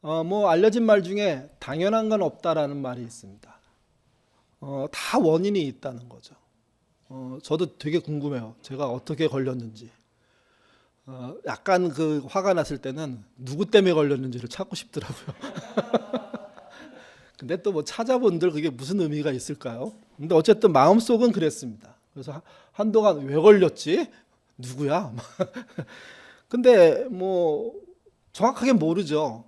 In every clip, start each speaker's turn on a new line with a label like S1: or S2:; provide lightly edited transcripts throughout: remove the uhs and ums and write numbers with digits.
S1: 뭐 알려진 말 중에 당연한 건 없다라는 말이 있습니다. 다 원인이 있다는 거죠. 저도 되게 궁금해요. 제가 어떻게 걸렸는지. 약간 그 화가 났을 때는 누구 때문에 걸렸는지를 찾고 싶더라고요. 근데 또 뭐 찾아본들 그게 무슨 의미가 있을까요? 근데 어쨌든 마음속은 그랬습니다. 그래서 한동안 왜 걸렸지? 누구야? 근데 뭐 정확하게 모르죠.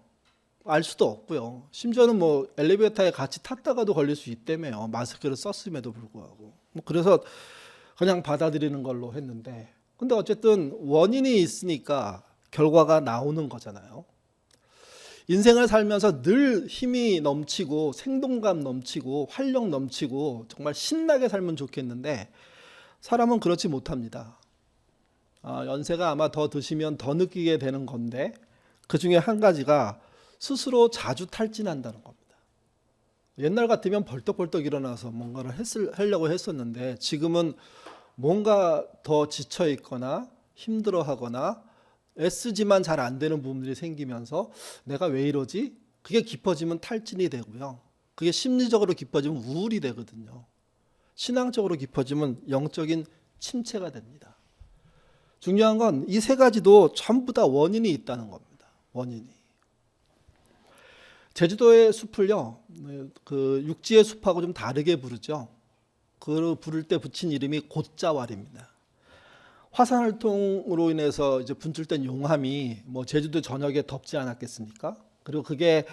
S1: 알 수도 없고요. 심지어는 뭐 엘리베이터에 같이 탔다가도 걸릴 수 있다며요. 마스크를 썼음에도 불구하고. 뭐 그래서 그냥 받아들이는 걸로 했는데, 근데 어쨌든 원인이 있으니까 결과가 나오는 거잖아요. 인생을 살면서 늘 힘이 넘치고 생동감 넘치고 활력 넘치고 정말 신나게 살면 좋겠는데 사람은 그렇지 못합니다. 연세가 아마 더 드시면 더 느끼게 되는 건데, 그 중에 한 가지가 스스로 자주 탈진한다는 겁니다. 옛날 같으면 벌떡벌떡 일어나서 뭔가를 하려고 했었는데, 지금은 뭔가 더 지쳐 있거나 힘들어 하거나 애쓰지만 잘 안 되는 부분들이 생기면서 내가 왜 이러지? 그게 깊어지면 탈진이 되고요. 그게 심리적으로 깊어지면 우울이 되거든요. 신앙적으로 깊어지면 영적인 침체가 됩니다. 중요한 건 이 세 가지도 전부 다 원인이 있다는 겁니다. 원인이. 제주도의 숲을요, 그 육지의 숲하고 좀 다르게 부르죠. 그 부를 때 붙인 이름이 곶자왈입니다. 화산활동으로 인해서 이제 분출된 용암이 뭐 제주도 전역에 덮지 않았겠습니까? 그리고 그게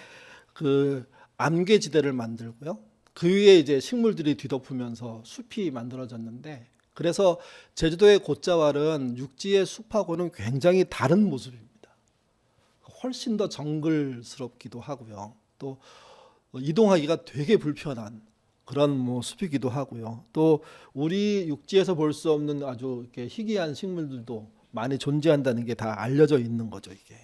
S1: 그 암괴지대를 만들고요. 그 위에 이제 식물들이 뒤덮으면서 숲이 만들어졌는데, 그래서 제주도의 곶자왈은 육지의 숲하고는 굉장히 다른 모습입니다. 훨씬 더 정글스럽기도 하고요. 또 이동하기가 되게 불편한 그런 뭐 숲이기도 하고요. 또 우리 육지에서 볼 수 없는 아주 이렇게 희귀한 식물들도 많이 존재한다는 게 다 알려져 있는 거죠, 이게.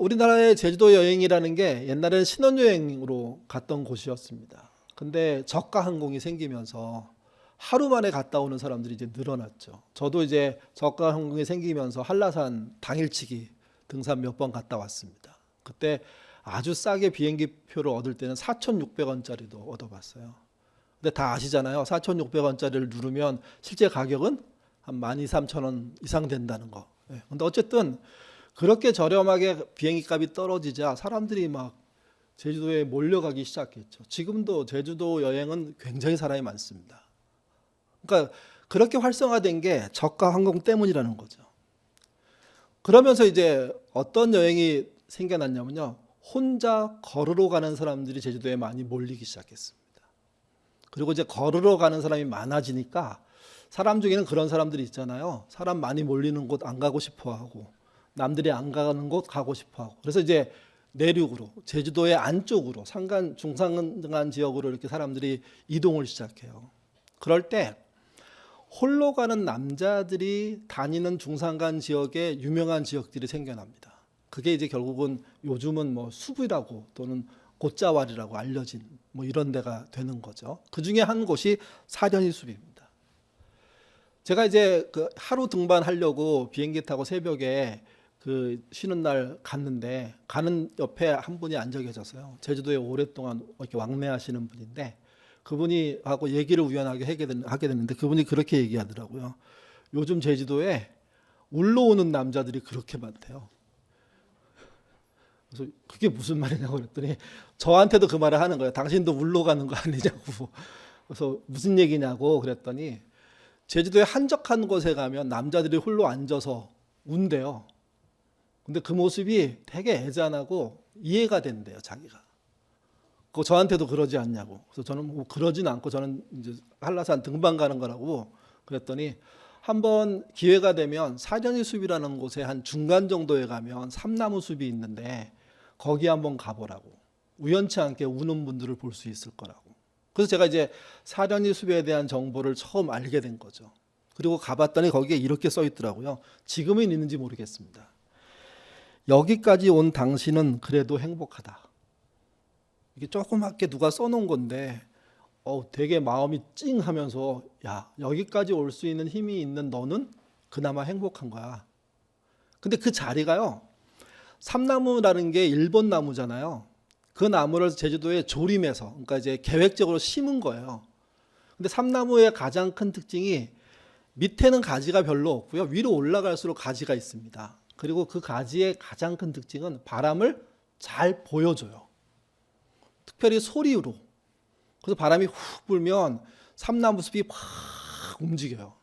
S1: 우리나라의 제주도 여행이라는 게 옛날에는 신혼여행으로 갔던 곳이었습니다. 근데 저가 항공이 생기면서 하루 만에 갔다 오는 사람들이 이제 늘어났죠. 저도 이제 저가 항공이 생기면서 한라산 당일치기 등산 몇 번 갔다 왔습니다. 그때 아주 싸게 비행기 표를 얻을 때는 4,600원짜리도 얻어봤어요. 근데 다 아시잖아요. 4,600원짜리를 누르면 실제 가격은 한 12,000원 이상 된다는 거. 근데 어쨌든 그렇게 저렴하게 비행기 값이 떨어지자 사람들이 막 제주도에 몰려가기 시작했죠. 지금도 제주도 여행은 굉장히 사람이 많습니다. 그러니까 그렇게 활성화된 게 저가 항공 때문이라는 거죠. 그러면서 이제 어떤 여행이 생겨났냐면요. 혼자 걸으러 가는 사람들이 제주도에 많이 몰리기 시작했습니다. 그리고 이제 걸으러 가는 사람이 많아지니까 사람 중에는 그런 사람들이 있잖아요. 사람 많이 몰리는 곳 안 가고 싶어 하고, 남들이 안 가는 곳 가고 싶어 하고. 그래서 이제 내륙으로, 제주도의 안쪽으로, 산간, 중산간 지역으로 이렇게 사람들이 이동을 시작해요. 그럴 때 홀로 가는 남자들이 다니는 중산간 지역에 유명한 지역들이 생겨납니다. 그게 이제 결국은 요즘은 뭐 수부라고 또는 곶자왈이라고 알려진 뭐 이런 데가 되는 거죠. 그 중에 한 곳이 사려니 숲입니다. 제가 이제 그 하루 등반하려고 비행기 타고 새벽에 그 쉬는 날 갔는데, 가는 옆에 한 분이 앉아 계셨어요. 제주도에 오랫동안 이렇게 왕래하시는 분인데, 그분이 하고 얘기를 우연하게 하게 됐는데, 그분이 그렇게 얘기하더라고요. 요즘 제주도에 울러 오는 남자들이 그렇게 많대요. 그래서 그게 무슨 말이냐고 그랬더니 저한테도 그 말을 하는 거예요. 당신도 울러 가는 거 아니냐고. 그래서 무슨 얘기냐고 그랬더니 제주도의 한적한 곳에 가면 남자들이 홀로 앉아서 운대요. 근데 그 모습이 되게 애잔하고 이해가 된대요, 자기가. 그 저한테도 그러지 않냐고. 그래서 저는 뭐 그러진 않고 저는 이제 한라산 등반 가는 거라고 그랬더니, 한번 기회가 되면 사려니 숲이라는 곳에 한 중간 정도에 가면 삼나무 숲이 있는데 거기 한번 가보라고. 우연치 않게 우는 분들을 볼 수 있을 거라고. 그래서 제가 이제 사려니 숲에 대한 정보를 처음 알게 된 거죠. 그리고 가봤더니 거기에 이렇게 써 있더라고요. 지금은 있는지 모르겠습니다. 여기까지 온 당신은 그래도 행복하다. 이게 조그맣게 누가 써놓은 건데 되게 마음이 찡하면서, 야, 여기까지 올 수 있는 힘이 있는 너는 그나마 행복한 거야. 근데 그 자리가요, 삼나무라는 게 일본 나무잖아요. 그 나무를 제주도에 조림해서, 그러니까 이제 계획적으로 심은 거예요. 근데 삼나무의 가장 큰 특징이 밑에는 가지가 별로 없고요. 위로 올라갈수록 가지가 있습니다. 그리고 그 가지의 가장 큰 특징은 바람을 잘 보여줘요. 특별히 소리로. 그래서 바람이 훅 불면 삼나무 숲이 막 움직여요.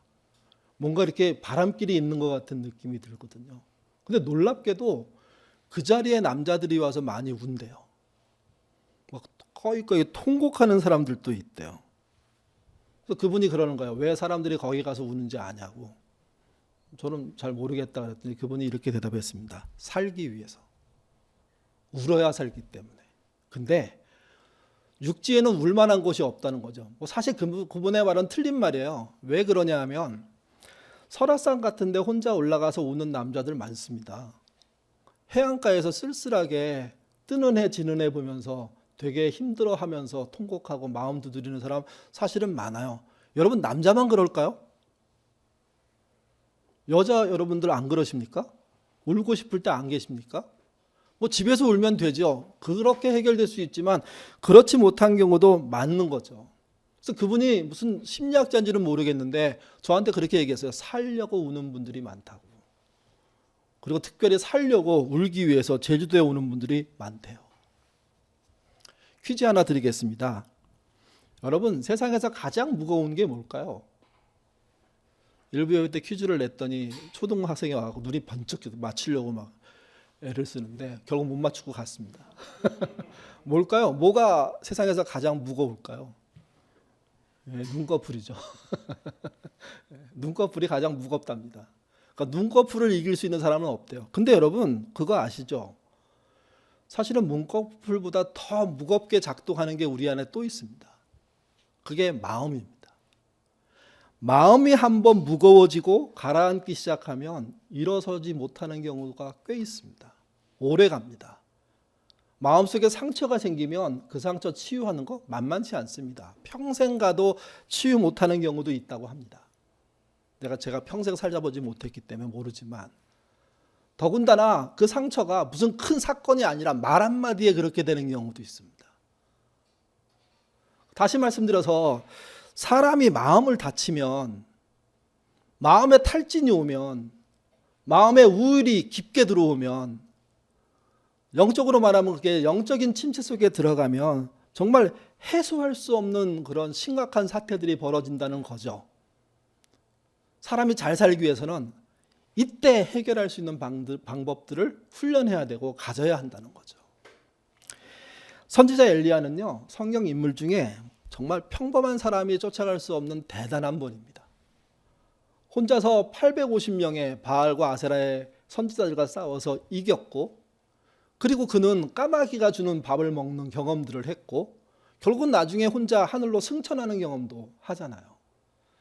S1: 뭔가 이렇게 바람길이 있는 것 같은 느낌이 들거든요. 근데 놀랍게도 그 자리에 남자들이 와서 많이 운대요. 막 거의 통곡하는 사람들도 있대요. 그래서 그분이 그러는 거예요. 왜 사람들이 거기 가서 우는지 아냐고. 저는 잘 모르겠다 그랬더니 그분이 이렇게 대답했습니다. 살기 위해서. 울어야 살기 때문에. 근데 육지에는 울 만한 곳이 없다는 거죠. 사실 그분의 말은 틀린 말이에요. 왜 그러냐 하면 설악산 같은 데 혼자 올라가서 우는 남자들 많습니다. 해안가에서 쓸쓸하게 뜨는 해 지는 해 보면서 되게 힘들어하면서 통곡하고 마음 두드리는 사람 사실은 많아요. 여러분 남자만 그럴까요? 여자 여러분들 안 그러십니까? 울고 싶을 때 안 계십니까? 뭐 집에서 울면 되죠. 그렇게 해결될 수 있지만 그렇지 못한 경우도 많은 거죠. 그래서 그분이 무슨 심리학자인지는 모르겠는데 저한테 그렇게 얘기했어요. 살려고 우는 분들이 많다고. 그리고 특별히 살려고 울기 위해서 제주도에 오는 분들이 많대요. 퀴즈 하나 드리겠습니다. 여러분 세상에서 가장 무거운 게 뭘까요? 일부여행 때 퀴즈를 냈더니 초등학생이 와서 눈이 번쩍 맞추려고 막 애를 쓰는데 결국 못 맞추고 갔습니다. 뭘까요? 뭐가 세상에서 가장 무거울까요? 눈꺼풀이죠. 눈꺼풀이 가장 무겁답니다. 그러니까 눈꺼풀을 이길 수 있는 사람은 없대요. 근데 여러분 그거 아시죠? 사실은 눈꺼풀보다 더 무겁게 작동하는 게 우리 안에 또 있습니다. 그게 마음입니다. 마음이 한번 무거워지고 가라앉기 시작하면 일어서지 못하는 경우가 꽤 있습니다. 오래 갑니다. 마음속에 상처가 생기면 그 상처 치유하는 거 만만치 않습니다. 평생 가도 치유 못하는 경우도 있다고 합니다. 제가 평생 살아보지 못했기 때문에 모르지만 더군다나 그 상처가 무슨 큰 사건이 아니라 말 한마디에 그렇게 되는 경우도 있습니다. 다시 말씀드려서 사람이 마음을 다치면, 마음에 탈진이 오면, 마음에 우울이 깊게 들어오면, 영적으로 말하면 그게 영적인 침체 속에 들어가면 정말 해소할 수 없는 그런 심각한 사태들이 벌어진다는 거죠. 사람이 잘 살기 위해서는 이때 해결할 수 있는 방법들을 훈련해야 되고 가져야 한다는 거죠. 선지자 엘리야는요, 성경 인물 중에 정말 평범한 사람이 쫓아갈 수 없는 대단한 분입니다. 혼자서 850명의 바알과 아세라의 선지자들과 싸워서 이겼고, 그리고 그는 까마귀가 주는 밥을 먹는 경험들을 했고, 결국은 나중에 혼자 하늘로 승천하는 경험도 하잖아요.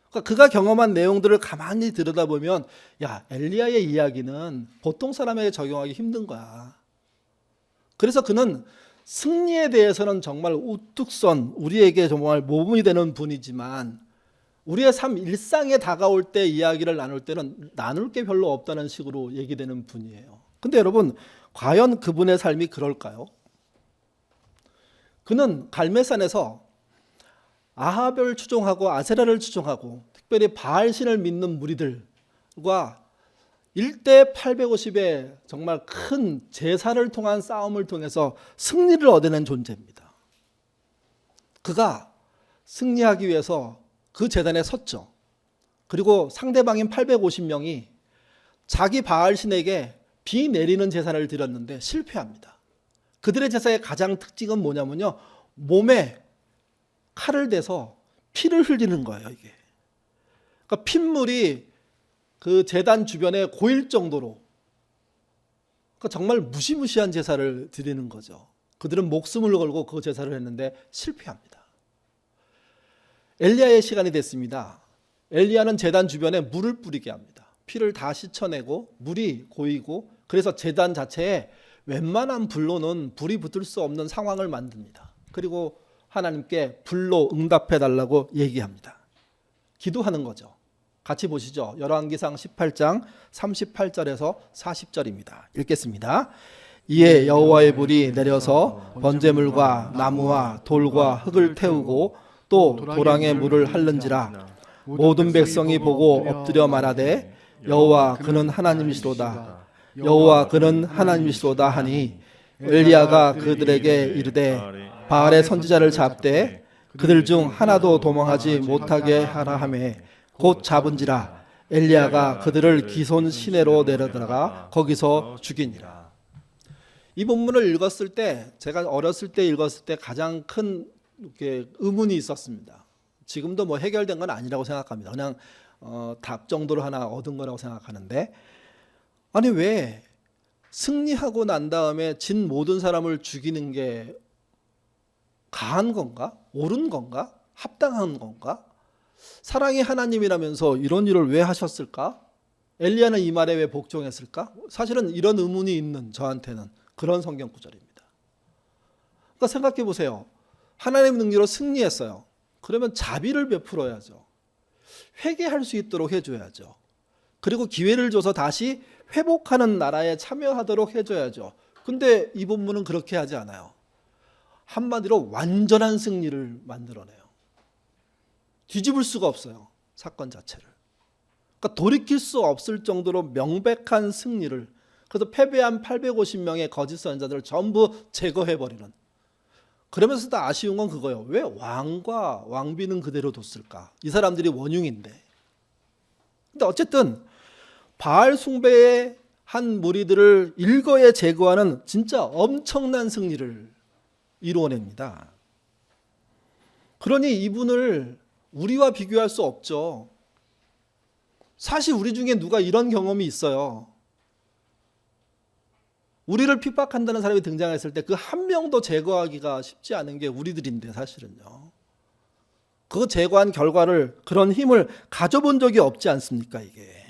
S1: 그러니까 그가 경험한 내용들을 가만히 들여다보면 야, 엘리야의 이야기는 보통 사람에게 적용하기 힘든 거야. 그래서 그는 승리에 대해서는 정말 우뚝 선 우리에게 정말 모범이 되는 분이지만 우리의 삶 일상에 다가올 때 이야기를 나눌 때는 나눌 게 별로 없다는 식으로 얘기되는 분이에요. 근데 여러분 과연 그분의 삶이 그럴까요? 그는 갈멜산에서 아합을 추종하고 아세라를 추종하고 특별히 바알신을 믿는 무리들과 1대 850의 정말 큰 제사를 통한 싸움을 통해서 승리를 얻어낸 존재입니다. 그가 승리하기 위해서 그 제단에 섰죠. 그리고 상대방인 850명이 자기 바알신에게 비 내리는 제사를 드렸는데 실패합니다. 그들의 제사의 가장 특징은 뭐냐면요, 몸에 칼을 대서 피를 흘리는 거예요. 이게 그러니까 핏물이 그 제단 주변에 고일 정도로, 그러니까 정말 무시무시한 제사를 드리는 거죠. 그들은 목숨을 걸고 그 제사를 했는데 실패합니다. 엘리야의 시간이 됐습니다. 엘리야는 제단 주변에 물을 뿌리게 합니다. 피를 다 씻어내고 물이 고이고, 그래서 제단 자체에 웬만한 불로는 불이 붙을 수 없는 상황을 만듭니다. 그리고 하나님께 불로 응답해 달라고 얘기합니다. 기도하는 거죠. 같이 보시죠. 열왕기상 18장 38절에서 40절입니다. 읽겠습니다. 이에 여호와의 불이 내려서 번제물과 나무와 돌과 흙을 태우고 또 도랑에 물을 핥는지라. 모든 백성이 보고 엎드려 말하되 여호와 그는 하나님이시로다. 여호와 그는 하나님이시로다 하니 엘리야가 그들에게 이르되 바알의 선지자를 잡되 그들 중 하나도 도망하지 못하게 하라 하매 곧 잡은지라. 엘리야가 그들을 기손 시내로 내려다가 거기서 죽이니라. 이 본문을 읽었을 때, 제가 어렸을 때 읽었을 때 가장 큰 의문이 있었습니다. 지금도 뭐 해결된 건 아니라고 생각합니다. 그냥 답 정도로 하나 얻은 거라고 생각하는데, 아니 왜 승리하고 난 다음에 진 모든 사람을 죽이는 게 가한 건가? 옳은 건가? 합당한 건가? 사랑의 하나님이라면서 이런 일을 왜 하셨을까? 엘리야는 이 말에 왜 복종했을까? 사실은 이런 의문이 있는 저한테는 그런 성경 구절입니다. 그러니까 생각해 보세요. 하나님의 능력으로 승리했어요. 그러면 자비를 베풀어야죠. 회개할 수 있도록 해줘야죠. 그리고 기회를 줘서 다시 회복하는 나라에 참여하도록 해줘야죠. 근데 이 본문은 그렇게 하지 않아요. 한마디로 완전한 승리를 만들어내요. 뒤집을 수가 없어요. 사건 자체를. 그러니까 돌이킬 수 없을 정도로 명백한 승리를, 그래서 패배한 850명의 거짓 선지자들을 전부 제거해버리는. 그러면서도 아쉬운 건 그거예요. 왜 왕과 왕비는 그대로 뒀을까? 이 사람들이 원흉인데. 근데 어쨌든 바알 숭배의 한 무리들을 일거에 제거하는 진짜 엄청난 승리를 이루어냅니다. 그러니 이분을 우리와 비교할 수 없죠. 사실 우리 중에 누가 이런 경험이 있어요. 우리를 핍박한다는 사람이 등장했을 때 그 한 명도 제거하기가 쉽지 않은 게 우리들인데, 사실은요. 그 제거한 결과를, 그런 힘을 가져본 적이 없지 않습니까, 이게.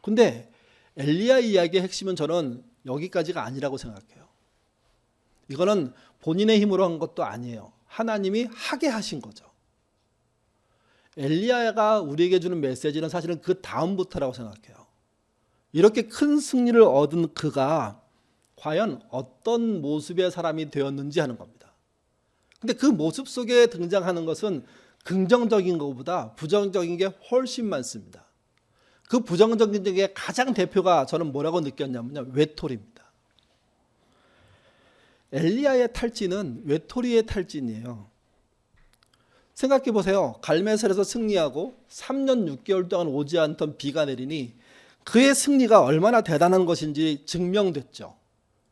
S1: 근데 엘리야 이야기의 핵심은 저는 여기까지가 아니라고 생각해요. 이거는 본인의 힘으로 한 것도 아니에요. 하나님이 하게 하신 거죠. 엘리야가 우리에게 주는 메시지는 사실은 그 다음부터라고 생각해요. 이렇게 큰 승리를 얻은 그가 과연 어떤 모습의 사람이 되었는지 하는 겁니다. 근데 그 모습 속에 등장하는 것은 긍정적인 것보다 부정적인 게 훨씬 많습니다. 그 부정적인 게 가장 대표가 저는 뭐라고 느꼈냐면요, 외톨이입니다. 엘리야의 탈진은 외톨이의 탈진이에요. 생각해 보세요. 갈멜살에서 승리하고 3년 6개월 동안 오지 않던 비가 내리니 그의 승리가 얼마나 대단한 것인지 증명됐죠.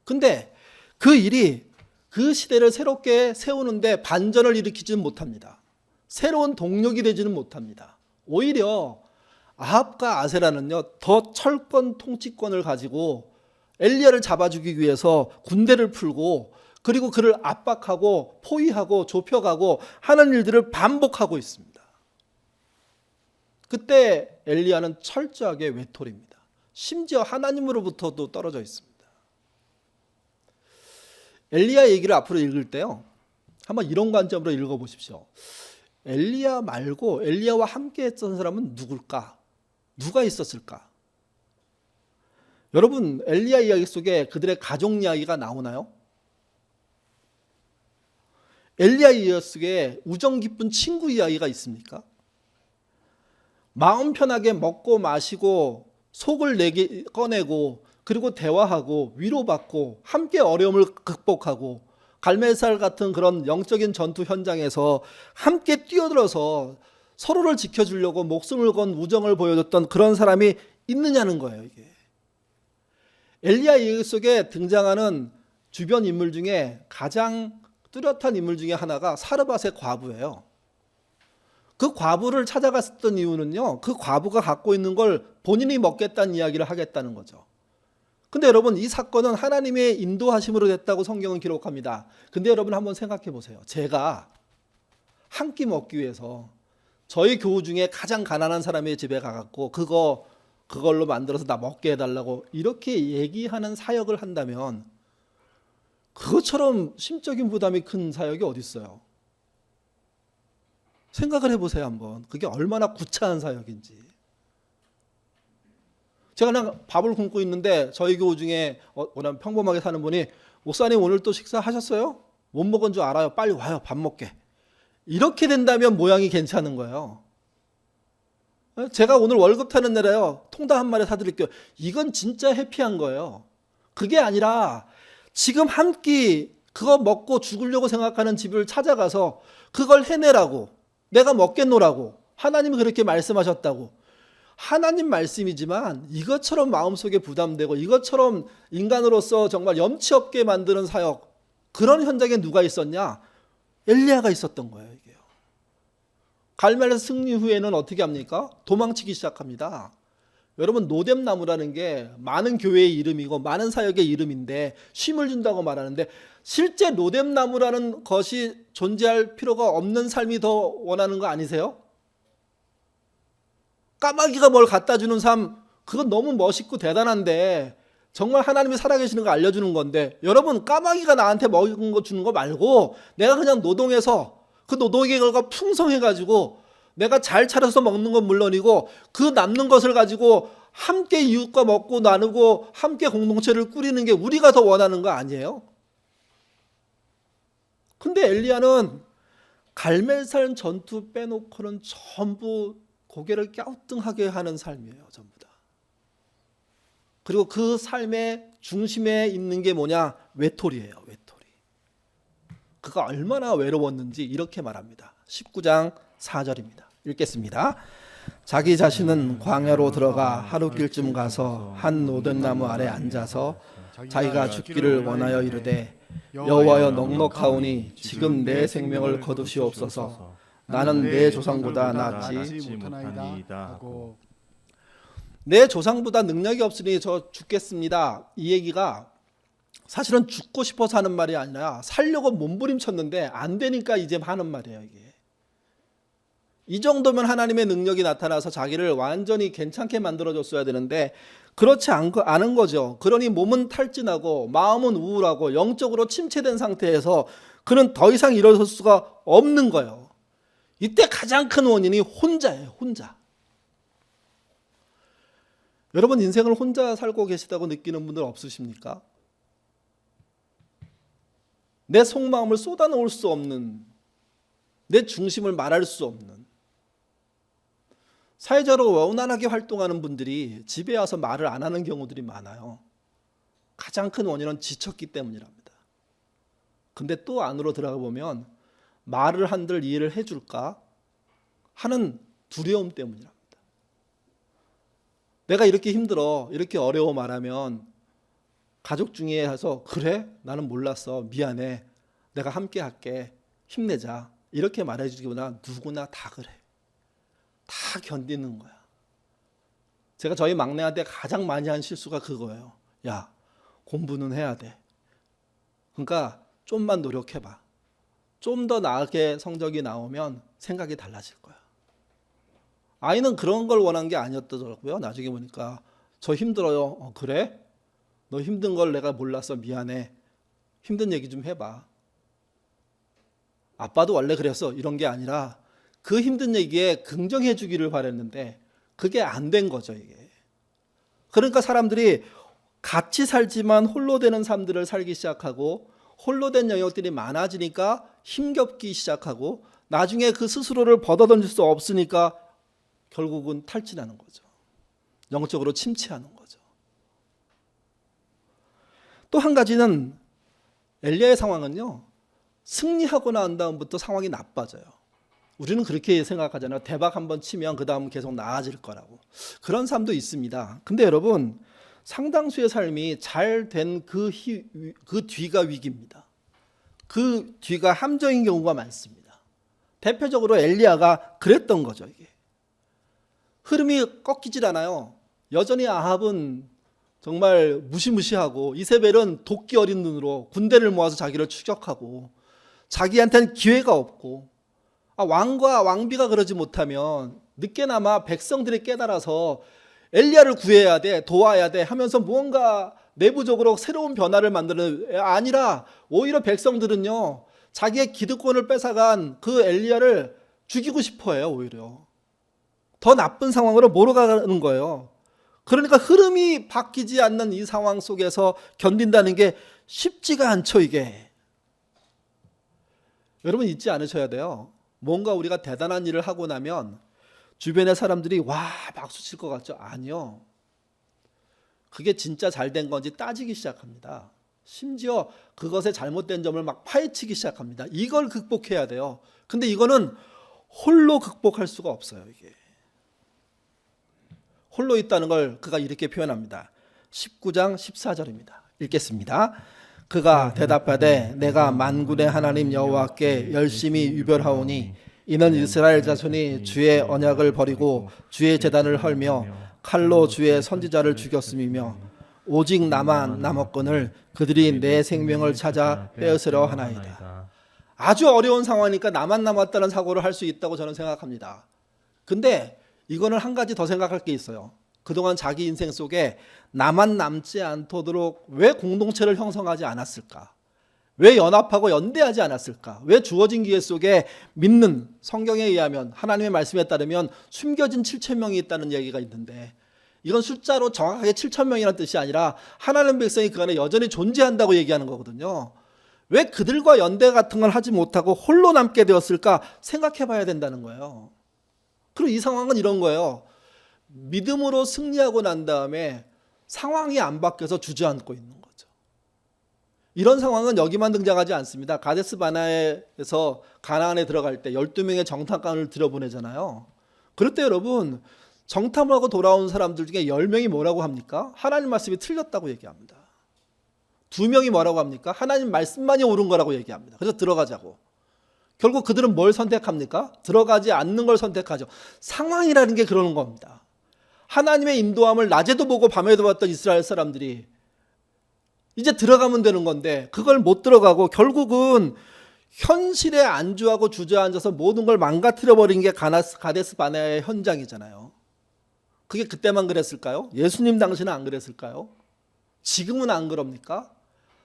S1: 근데 그 일이 그 시대를 새롭게 세우는데 반전을 일으키지는 못합니다. 새로운 동력이 되지는 못합니다. 오히려 아합과 아세라는요, 더 철권 통치권을 가지고 엘리야를 잡아 죽이기 위해서 군대를 풀고, 그리고 그를 압박하고 포위하고 좁혀가고 하는 일들을 반복하고 있습니다. 그때 엘리야는 철저하게 외톨이입니다. 심지어 하나님으로부터도 떨어져 있습니다. 엘리야 얘기를 앞으로 읽을 때요, 한번 이런 관점으로 읽어보십시오. 엘리야 말고 엘리야와 함께 했던 사람은 누굴까? 누가 있었을까? 여러분, 엘리야 이야기 속에 그들의 가족 이야기가 나오나요? 엘리야 이야기 속에 우정 깊은 친구 이야기가 있습니까? 마음 편하게 먹고 마시고 속을 꺼내고, 그리고 대화하고 위로받고 함께 어려움을 극복하고, 갈멜살 같은 그런 영적인 전투 현장에서 함께 뛰어들어서 서로를 지켜주려고 목숨을 건 우정을 보여줬던 그런 사람이 있느냐는 거예요. 이게 엘리야 이야기 속에 등장하는 주변 인물 중에 가장 뚜렷한 인물 중에 하나가 사르밧의 과부예요. 그 과부를 찾아갔었던 이유는요, 그 과부가 갖고 있는 걸 본인이 먹겠다는 이야기를 하겠다는 거죠. 근데 여러분, 이 사건은 하나님의 인도하심으로 됐다고 성경은 기록합니다. 근데 여러분 한번 생각해 보세요. 제가 한 끼 먹기 위해서 저희 교우 중에 가장 가난한 사람의 집에 가갖고 그걸로 만들어서 나 먹게 해달라고 이렇게 얘기하는 사역을 한다면, 그것처럼 심적인 부담이 큰 사역이 어디 있어요? 생각을 해보세요 한번. 그게 얼마나 구차한 사역인지. 제가 그냥 밥을 굶고 있는데 저희 교우 중에 그냥 평범하게 사는 분이 목사님 오늘 또 식사하셨어요? 못 먹은 줄 알아요. 빨리 와요. 밥 먹게. 이렇게 된다면 모양이 괜찮은 거예요. 제가 오늘 월급 타는 날에요. 통닭 한 마리 사드릴게요. 이건 진짜 해피한 거예요. 그게 아니라 지금 한 끼 그거 먹고 죽으려고 생각하는 집을 찾아가서 그걸 해내라고, 내가 먹겠노라고 하나님이 그렇게 말씀하셨다고. 하나님 말씀이지만 이것처럼 마음속에 부담되고 이것처럼 인간으로서 정말 염치 없게 만드는 사역, 그런 현장에 누가 있었냐? 엘리야가 있었던 거예요. 이게요. 갈멜 승리 후에는 어떻게 합니까? 도망치기 시작합니다. 여러분, 노뎀나무라는 게 많은 교회의 이름이고 많은 사역의 이름인데 쉼을 준다고 말하는데, 실제 노뎀나무라는 것이 존재할 필요가 없는 삶이 더 원하는 거 아니세요? 까마귀가 뭘 갖다 주는 삶, 그건 너무 멋있고 대단한데 정말 하나님이 살아계시는 거 알려주는 건데, 여러분, 까마귀가 나한테 먹은 거 주는 거 말고 내가 그냥 노동해서 그 노동의 결과 풍성해가지고 내가 잘 차려서 먹는 건 물론이고 그 남는 것을 가지고 함께 이웃과 먹고 나누고 함께 공동체를 꾸리는 게 우리가 더 원하는 거 아니에요? 근데 엘리야는 갈멜산 전투 빼놓고는 전부 고개를 갸우뚱하게 하는 삶이에요. 전부 다. 그리고 그 삶의 중심에 있는 게 뭐냐? 외톨이에요. 외톨이. 그가 얼마나 외로웠는지 이렇게 말합니다. 19장 4절입니다. 읽겠습니다. 자기 자신은 광야로 들어가 하루길쯤 가서 한 노뎀나무 아래 앉아서 자기가 죽기를 원하여 이르되, 여호와여, 넉넉하오니 지금 내 생명을 거두시옵소서. 나는 내 조상보다 낫지 못하나이다. 내 조상보다 능력이 없으니 저 죽겠습니다. 이 얘기가 사실은 죽고 싶어서 하는 말이 아니라 살려고 몸부림쳤는데 안 되니까 이제 하는 말이에요. 이게. 이 정도면 하나님의 능력이 나타나서 자기를 완전히 괜찮게 만들어줬어야 되는데 그렇지 않은 거죠. 그러니 몸은 탈진하고 마음은 우울하고 영적으로 침체된 상태에서 그는 더 이상 일어설 수가 없는 거예요. 이때 가장 큰 원인이 혼자예요. 혼자. 여러분, 인생을 혼자 살고 계시다고 느끼는 분들 없으십니까? 내 속마음을 쏟아놓을 수 없는, 내 중심을 말할 수 없는, 사회적으로 원활하게 활동하는 분들이 집에 와서 말을 안 하는 경우들이 많아요. 가장 큰 원인은 지쳤기 때문이랍니다. 근데 또 안으로 들어가 보면 말을 한들 이해를 해줄까 하는 두려움 때문이랍니다. 내가 이렇게 힘들어, 이렇게 어려워 말하면 가족 중에 해서, 그래? 나는 몰랐어. 미안해. 내가 함께 할게. 힘내자. 이렇게 말해주기보다 누구나 다 그래. 다 견디는 거야. 제가 저희 막내한테 가장 많이 한 실수가 그거예요. 야, 공부는 해야 돼. 그러니까 좀만 노력해봐. 좀 더 나게 성적이 나오면 생각이 달라질 거야. 아이는 그런 걸 원한 게 아니었더라고요. 나중에 보니까 저 힘들어요. 그래? 너 힘든 걸 내가 몰랐어. 미안해. 힘든 얘기 좀 해봐. 아빠도 원래 그랬어. 이런 게 아니라 그 힘든 얘기에 긍정해 주기를 바랬는데 그게 안 된 거죠. 이게. 그러니까 사람들이 같이 살지만 홀로 되는 삶들을 살기 시작하고, 홀로 된 영역들이 많아지니까 힘겹기 시작하고, 나중에 그 스스로를 벗어던질 수 없으니까 결국은 탈진하는 거죠. 영적으로 침체하는 거죠. 또 한 가지는 엘리야의 상황은요, 승리하고 난 다음부터 상황이 나빠져요. 우리는 그렇게 생각하잖아요. 대박 한번 치면 그 다음 계속 나아질 거라고. 그런 삶도 있습니다. 근데 여러분, 상당수의 삶이 잘 된 그 뒤가 위기입니다. 그 뒤가 함정인 경우가 많습니다. 대표적으로 엘리야가 그랬던 거죠. 이게. 흐름이 꺾이질 않아요. 여전히 아합은 정말 무시무시하고, 이세벨은 도끼 어린 눈으로 군대를 모아서 자기를 추격하고, 자기한테는 기회가 없고, 왕과 왕비가 그러지 못하면 늦게나마 백성들이 깨달아서 엘리야를 구해야 돼, 도와야 돼 하면서 무언가 내부적으로 새로운 변화를 만드는, 아니라 오히려 백성들은요, 자기의 기득권을 뺏어간 그 엘리야를 죽이고 싶어 해요. 오히려 더 나쁜 상황으로 몰아가는 거예요. 그러니까 흐름이 바뀌지 않는 이 상황 속에서 견딘다는 게 쉽지가 않죠, 이게. 여러분 잊지 않으셔야 돼요. 뭔가 우리가 대단한 일을 하고 나면 주변의 사람들이 와 박수 칠 것 같죠? 아니요. 그게 진짜 잘된 건지 따지기 시작합니다. 심지어 그것의 잘못된 점을 막 파헤치기 시작합니다. 이걸 극복해야 돼요. 근데 이거는 홀로 극복할 수가 없어요. 이게 홀로 있다는 걸 그가 이렇게 표현합니다. 19장 14절입니다. 읽겠습니다. 그가 대답하되 내가 만군의 하나님 여호와께 열심히 유별하오니 이는 이스라엘 자손이 주의 언약을 버리고 주의 제단을 헐며 칼로 주의 선지자를 죽였음이며 오직 나만 남았거늘 그들이 내 생명을 찾아 빼앗으려 하나이다. 아주 어려운 상황이니까 나만 남았다는 사고를 할 수 있다고 저는 생각합니다. 근데 이거는 한 가지 더 생각할 게 있어요. 그동안 자기 인생 속에 나만 남지 않도록 왜 공동체를 형성하지 않았을까? 왜 연합하고 연대하지 않았을까? 왜 주어진 기회 속에 믿는 성경에 의하면 하나님의 말씀에 따르면 숨겨진 7,000명이 있다는 얘기가 있는데 이건 숫자로 정확하게 7,000명이라는 뜻이 아니라 하나님 백성이 그 안에 여전히 존재한다고 얘기하는 거거든요. 왜 그들과 연대 같은 걸 하지 못하고 홀로 남게 되었을까 생각해 봐야 된다는 거예요. 그리고 이 상황은 이런 거예요. 믿음으로 승리하고 난 다음에 상황이 안 바뀌어서 주저앉고 있는 거죠. 이런 상황은 여기만 등장하지 않습니다. 가데스 바네아에서 가나안에 들어갈 때 12명의 정탐관을 들여보내잖아요. 그럴 때 여러분 정탐을 하고 돌아온 사람들 중에 10명이 뭐라고 합니까? 하나님 말씀이 틀렸다고 얘기합니다. 2명이 뭐라고 합니까? 하나님 말씀만이 옳은 거라고 얘기합니다. 그래서 들어가자고. 결국 그들은 뭘 선택합니까? 들어가지 않는 걸 선택하죠. 상황이라는 게 그러는 겁니다. 하나님의 인도함을 낮에도 보고 밤에도 봤던 이스라엘 사람들이 이제 들어가면 되는 건데 그걸 못 들어가고 결국은 현실에 안주하고 주저앉아서 모든 걸 망가뜨려 버린 게 가데스 바네아의 현장이잖아요. 그게 그때만 그랬을까요? 예수님 당시는 안 그랬을까요? 지금은 안 그럽니까?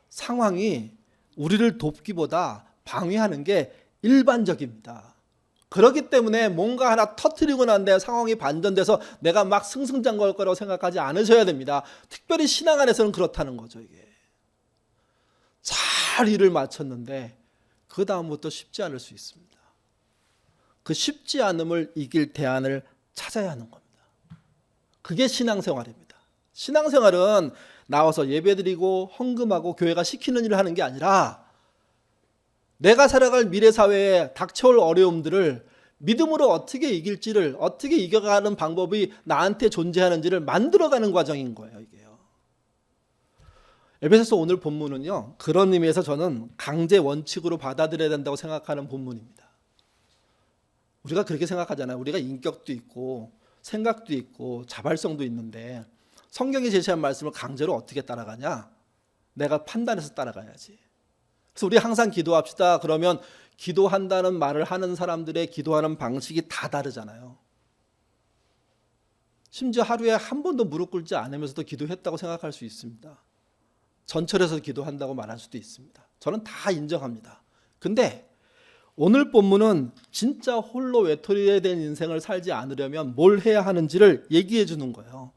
S1: 상황이 우리를 돕기보다 방해하는 게 일반적입니다. 그렇기 때문에 뭔가 하나 터뜨리고 난 다음에 상황이 반전돼서 내가 막 승승장구할 거라고 생각하지 않으셔야 됩니다. 특별히 신앙 안에서는 그렇다는 거죠. 이게 잘 일을 마쳤는데 그 다음부터 쉽지 않을 수 있습니다. 그 쉽지 않음을 이길 대안을 찾아야 하는 겁니다. 그게 신앙생활입니다. 신앙생활은 나와서 예배드리고 헌금하고 교회가 시키는 일을 하는 게 아니라 내가 살아갈 미래 사회에 닥쳐올 어려움들을 믿음으로 어떻게 이길지를 어떻게 이겨가는 방법이 나한테 존재하는지를 만들어가는 과정인 거예요. 이게요. 에베소서 오늘 본문은요. 그런 의미에서 저는 강제 원칙으로 받아들여야 된다고 생각하는 본문입니다. 우리가 그렇게 생각하잖아요. 우리가 인격도 있고 생각도 있고 자발성도 있는데 성경이 제시한 말씀을 강제로 어떻게 따라가냐? 내가 판단해서 따라가야지. 그래서 우리 항상 기도합시다. 그러면 기도한다는 말을 하는 사람들의 기도하는 방식이 다 다르잖아요. 심지어 하루에 한 번도 무릎 꿇지 않으면서도 기도했다고 생각할 수 있습니다. 전철에서 기도한다고 말할 수도 있습니다. 저는 다 인정합니다. 근데 오늘 본문은 진짜 홀로 외톨이에 된 인생을 살지 않으려면 뭘 해야 하는지를 얘기해 주는 거예요.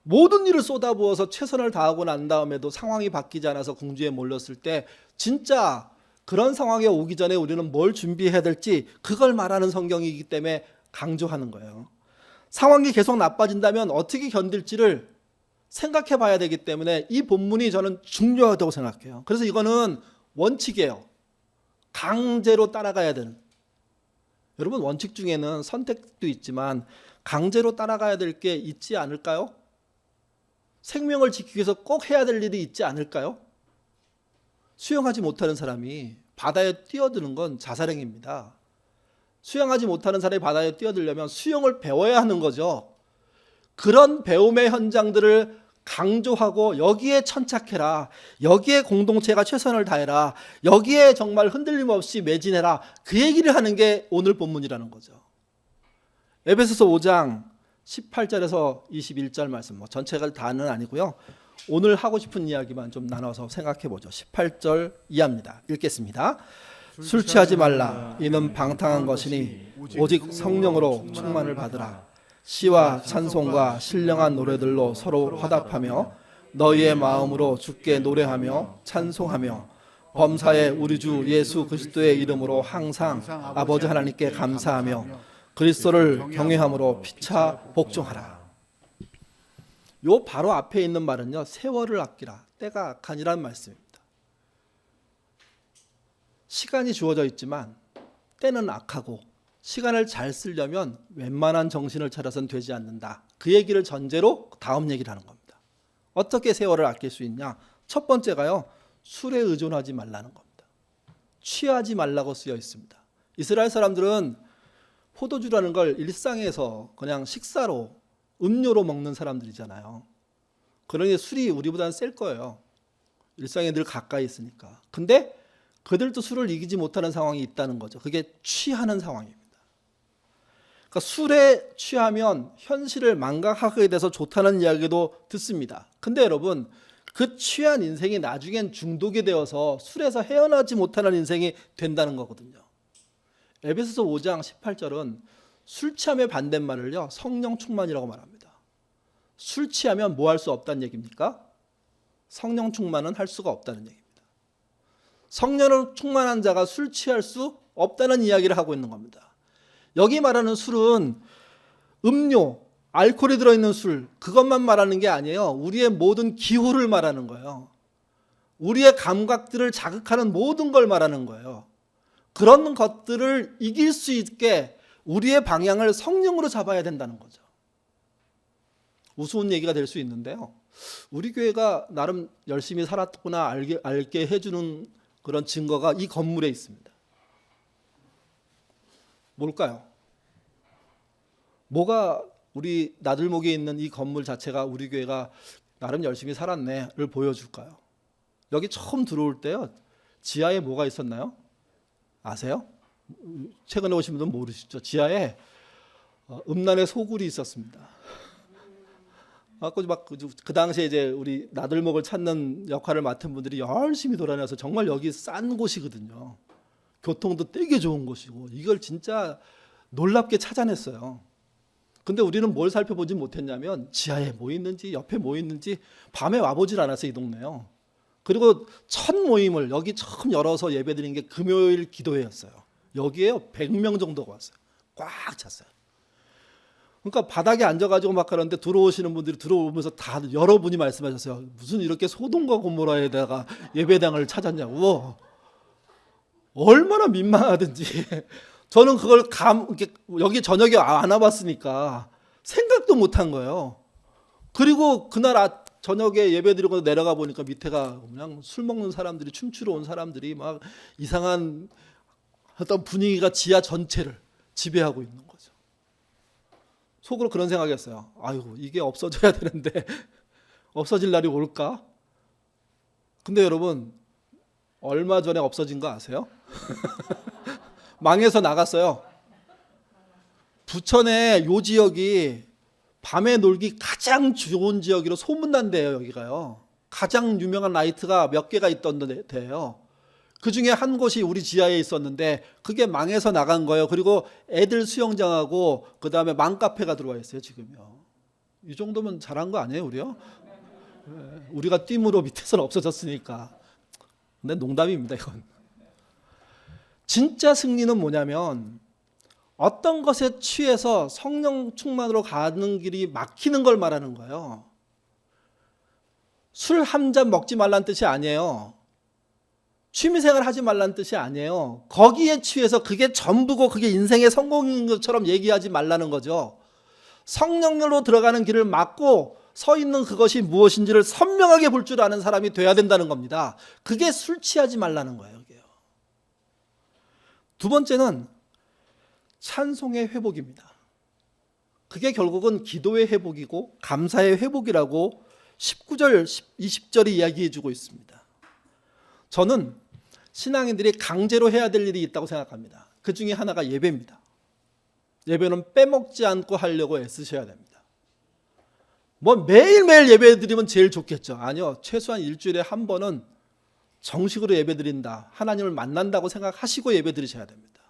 S1: 모든 일을 쏟아부어서 최선을 다하고 난 다음에도 상황이 바뀌지 않아서 궁지에 몰렸을 때 진짜 그런 상황에 오기 전에 우리는 뭘 준비해야 될지 그걸 말하는 성경이기 때문에 강조하는 거예요. 상황이 계속 나빠진다면 어떻게 견딜지를 생각해 봐야 되기 때문에 이 본문이 저는 중요하다고 생각해요. 그래서 이거는 원칙이에요. 강제로 따라가야 되는. 여러분 원칙 중에는 선택도 있지만 강제로 따라가야 될 게 있지 않을까요? 생명을 지키기 위해서 꼭 해야 될 일이 있지 않을까요? 수영하지 못하는 사람이 바다에 뛰어드는 건 자살행위입니다. 수영하지 못하는 사람이 바다에 뛰어들려면 수영을 배워야 하는 거죠. 그런 배움의 현장들을 강조하고 여기에 천착해라. 여기에 공동체가 최선을 다해라. 여기에 정말 흔들림 없이 매진해라. 그 얘기를 하는 게 오늘 본문이라는 거죠. 에베소서 5장 18절에서 21절 말씀, 전체가 다는 아니고요. 오늘 하고 싶은 이야기만 좀 나눠서 생각해 보죠. 18절 이하입니다. 읽겠습니다. 술 취하지 말라. 이는 방탕한 것이니 오직 성령으로 충만을 받으라. 시와 찬송과 신령한 노래들로 서로 화답하며 너희의 마음으로 주께 노래하며 찬송하며 범사의 우리 주 예수 그리스도의 이름으로 항상 아버지 하나님께 감사하며 그리스도를 경외함으로 피차 복종하라. 요 바로 앞에 있는 말은요, 세월을 아끼라, 때가 악하니라는 말씀입니다. 시간이 주어져 있지만 때는 악하고 시간을 잘 쓰려면 웬만한 정신을 차려서는 되지 않는다. 그 얘기를 전제로 다음 얘기를 하는 겁니다. 어떻게 세월을 아낄 수 있냐? 첫 번째가요, 술에 의존하지 말라는 겁니다. 취하지 말라고 쓰여 있습니다. 이스라엘 사람들은 포도주라는 걸 일상에서 그냥 식사로, 음료로 먹는 사람들이잖아요. 그러니 술이 우리보다는 셀 거예요. 일상에 늘 가까이 있으니까. 근데 그들도 술을 이기지 못하는 상황이 있다는 거죠. 그게 취하는 상황입니다. 그러니까 술에 취하면 현실을 망각하게 돼서 좋다는 이야기도 듣습니다. 근데 여러분, 그 취한 인생이 나중엔 중독이 되어서 술에서 헤어나지 못하는 인생이 된다는 거거든요. 에베소서 5장 18절은 술 취함의 반대말을요, 성령 충만이라고 말합니다. 술 취하면 뭐 할 수 없다는 얘기입니까? 성령 충만은 할 수가 없다는 얘기입니다. 성령으로 충만한 자가 술 취할 수 없다는 이야기를 하고 있는 겁니다. 여기 말하는 술은 음료, 알코올이 들어있는 술, 그것만 말하는 게 아니에요. 우리의 모든 기호를 말하는 거예요. 우리의 감각들을 자극하는 모든 걸 말하는 거예요. 그런 것들을 이길 수 있게 우리의 방향을 성령으로 잡아야 된다는 거죠. 우스운 얘기가 될 수 있는데요, 우리 교회가 나름 열심히 살았구나 알게 해주는 그런 증거가 이 건물에 있습니다. 뭘까요? 뭐가 우리 나들목에 있는 이 건물 자체가 우리 교회가 나름 열심히 살았네를 보여줄까요? 여기 처음 들어올 때요, 지하에 뭐가 있었나요? 아세요? 최근에 오신 분들은 모르시죠? 지하에 음란의 소굴이 있었습니다. 그 당시에 이제 우리 나들목을 찾는 역할을 맡은 분들이 열심히 돌아다녀서 정말 여기 싼 곳이거든요. 교통도 되게 좋은 곳이고 이걸 진짜 놀랍게 찾아냈어요. 근데 우리는 뭘 살펴보지 못했냐면 지하에 뭐 있는지 옆에 뭐 있는지 밤에 와보질 않았어요, 이 동네요. 그리고 첫 모임을 여기 처음 열어서 예배드린 게 금요일 기도회였어요. 여기에요 100명 정도가 왔어요. 꽉 찼어요. 그러니까 바닥에 앉아가지고 막 하는데 들어오시는 분들이 들어오면서 다 여러분이 말씀하셨어요. 무슨 이렇게 소돔과 고모라에다가 예배당을 찾았냐고. 얼마나 민망하든지. 저는 그걸 여기 저녁에 안 와봤으니까 생각도 못한 거예요. 그리고 그날 저녁에 예배드리고 내려가 보니까 밑에가 그냥 술 먹는 사람들이, 춤추러 온 사람들이 막 이상한 어떤 분위기가 지하 전체를 지배하고 있는 거죠. 속으로 그런 생각이었어요. 아이고, 이게 없어져야 되는데 없어질 날이 올까? 근데 여러분, 얼마 전에 없어진 거 아세요? 망해서 나갔어요. 부천의 요 지역이 밤에 놀기 가장 좋은 지역으로 소문난 데예요. 여기가요. 가장 유명한 라이트가 몇 개가 있던 데예요. 그 중에 한 곳이 우리 지하에 있었는데 그게 망해서 나간 거예요. 그리고 애들 수영장하고 그 다음에 맘카페가 들어와 있어요. 지금요. 이 정도면 잘한 거 아니에요, 우리요? 우리가 띠으로 밑에서는 없어졌으니까. 근데 농담입니다, 이건. 진짜 승리는 뭐냐면 어떤 것에 취해서 성령 충만으로 가는 길이 막히는 걸 말하는 거예요. 술 한 잔 먹지 말라는 뜻이 아니에요. 취미생활 하지 말라는 뜻이 아니에요. 거기에 취해서 그게 전부고 그게 인생의 성공인 것처럼 얘기하지 말라는 거죠. 성령으로 들어가는 길을 막고 서 있는 그것이 무엇인지를 선명하게 볼 줄 아는 사람이 돼야 된다는 겁니다. 그게 술 취하지 말라는 거예요. 두 번째는 찬송의 회복입니다. 그게 결국은 기도의 회복이고 감사의 회복이라고 19절, 20절이 이야기해 주고 있습니다. 저는 신앙인들이 강제로 해야 될 일이 있다고 생각합니다. 그 중에 하나가 예배입니다. 예배는 빼먹지 않고 하려고 애쓰셔야 됩니다. 뭐 매일매일 예배 드리면 제일 좋겠죠. 아니요, 최소한 일주일에 한 번은 정식으로 예배 드린다, 하나님을 만난다고 생각하시고 예배 드리셔야 됩니다.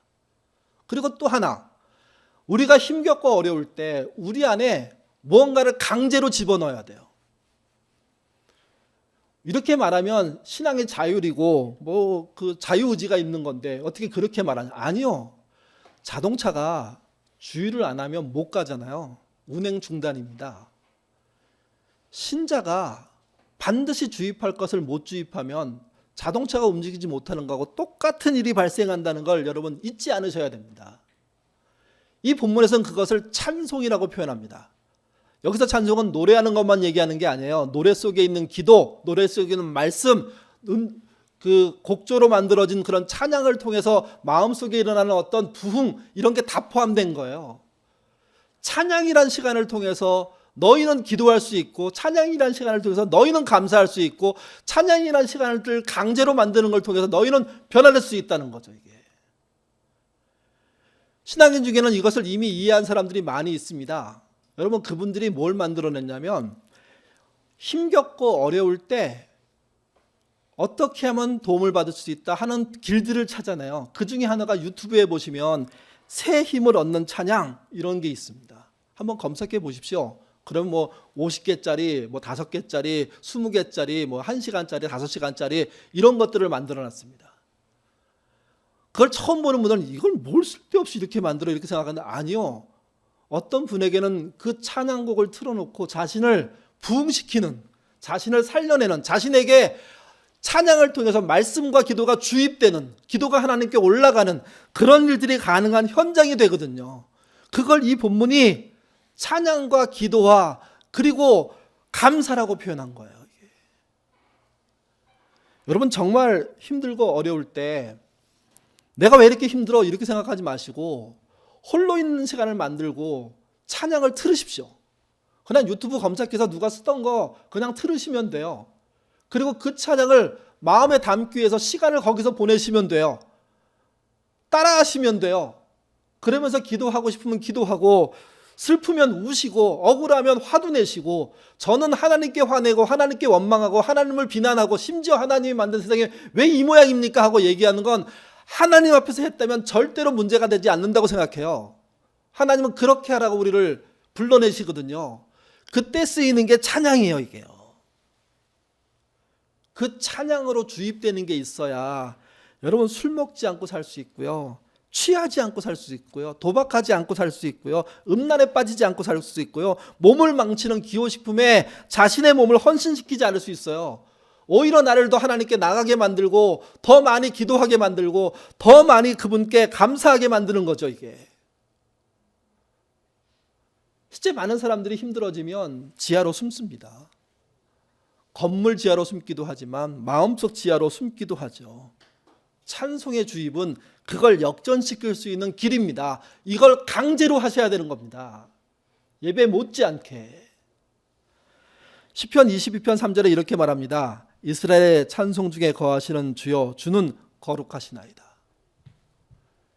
S1: 그리고 또 하나, 우리가 힘겹고 어려울 때 우리 안에 무언가를 강제로 집어넣어야 돼요. 이렇게 말하면 신앙의 자율이고 뭐 그 자유의지가 있는 건데 어떻게 그렇게 말하냐? 아니요. 자동차가 주유를 안 하면 못 가잖아요. 운행 중단입니다. 신자가 반드시 주입할 것을 못 주입하면 자동차가 움직이지 못하는 거하고 똑같은 일이 발생한다는 걸 여러분 잊지 않으셔야 됩니다. 이 본문에서는 그것을 찬송이라고 표현합니다. 여기서 찬송은 노래하는 것만 얘기하는 게 아니에요. 노래 속에 있는 기도, 노래 속에 있는 말씀, 그 곡조로 만들어진 그런 찬양을 통해서 마음속에 일어나는 어떤 부흥, 이런 게 다 포함된 거예요. 찬양이란 시간을 통해서 너희는 기도할 수 있고, 찬양이란 시간을 통해서 너희는 감사할 수 있고, 찬양이란 시간을 강제로 만드는 걸 통해서 너희는 변화될 수 있다는 거죠. 이게 신앙인 중에는 이것을 이미 이해한 사람들이 많이 있습니다. 여러분, 그분들이 뭘 만들어냈냐면 힘겹고 어려울 때 어떻게 하면 도움을 받을 수 있다 하는 길들을 찾아내요. 그 중에 하나가 유튜브에 보시면 새 힘을 얻는 찬양, 이런 게 있습니다. 한번 검색해 보십시오. 그럼 뭐 50개짜리, 뭐 5개짜리, 20개짜리, 뭐 1시간짜리, 5시간짜리 이런 것들을 만들어 놨습니다. 그걸 처음 보는 분들은 이걸 뭘 쓸데없이 이렇게 만들어, 이렇게 생각하는데, 아니요. 어떤 분에게는 그 찬양곡을 틀어놓고 자신을 부흥시키는, 자신을 살려내는, 자신에게 찬양을 통해서 말씀과 기도가 주입되는, 기도가 하나님께 올라가는 그런 일들이 가능한 현장이 되거든요. 그걸 이 본문이 찬양과 기도와 그리고 감사라고 표현한 거예요. 여러분, 정말 힘들고 어려울 때 내가 왜 이렇게 힘들어, 이렇게 생각하지 마시고 홀로 있는 시간을 만들고 찬양을 틀으십시오. 그냥 유튜브 검색해서 누가 쓰던 거 그냥 틀으시면 돼요. 그리고 그 찬양을 마음에 담기 위해서 시간을 거기서 보내시면 돼요. 따라하시면 돼요. 그러면서 기도하고 싶으면 기도하고, 슬프면 우시고, 억울하면 화도 내시고, 저는 하나님께 화내고 하나님께 원망하고 하나님을 비난하고 심지어 하나님이 만든 세상에 왜 이 모양입니까 하고 얘기하는 건 하나님 앞에서 했다면 절대로 문제가 되지 않는다고 생각해요. 하나님은 그렇게 하라고 우리를 불러내시거든요. 그때 쓰이는 게 찬양이에요. 이게요. 그 찬양으로 주입되는 게 있어야 여러분 술 먹지 않고 살 수 있고요, 취하지 않고 살 수 있고요, 도박하지 않고 살 수 있고요, 음란에 빠지지 않고 살 수 있고요, 몸을 망치는 기호식품에 자신의 몸을 헌신시키지 않을 수 있어요. 오히려 나를 더 하나님께 나가게 만들고 더 많이 기도하게 만들고 더 많이 그분께 감사하게 만드는 거죠. 이게 실제 많은 사람들이 힘들어지면 지하로 숨습니다. 건물 지하로 숨기도 하지만 마음속 지하로 숨기도 하죠. 찬송의 주입은 그걸 역전시킬 수 있는 길입니다. 이걸 강제로 하셔야 되는 겁니다. 예배 못지않게. 시편 22편 3절에 이렇게 말합니다. 이스라엘의 찬송 중에 거하시는 주여, 주는 거룩하시나이다.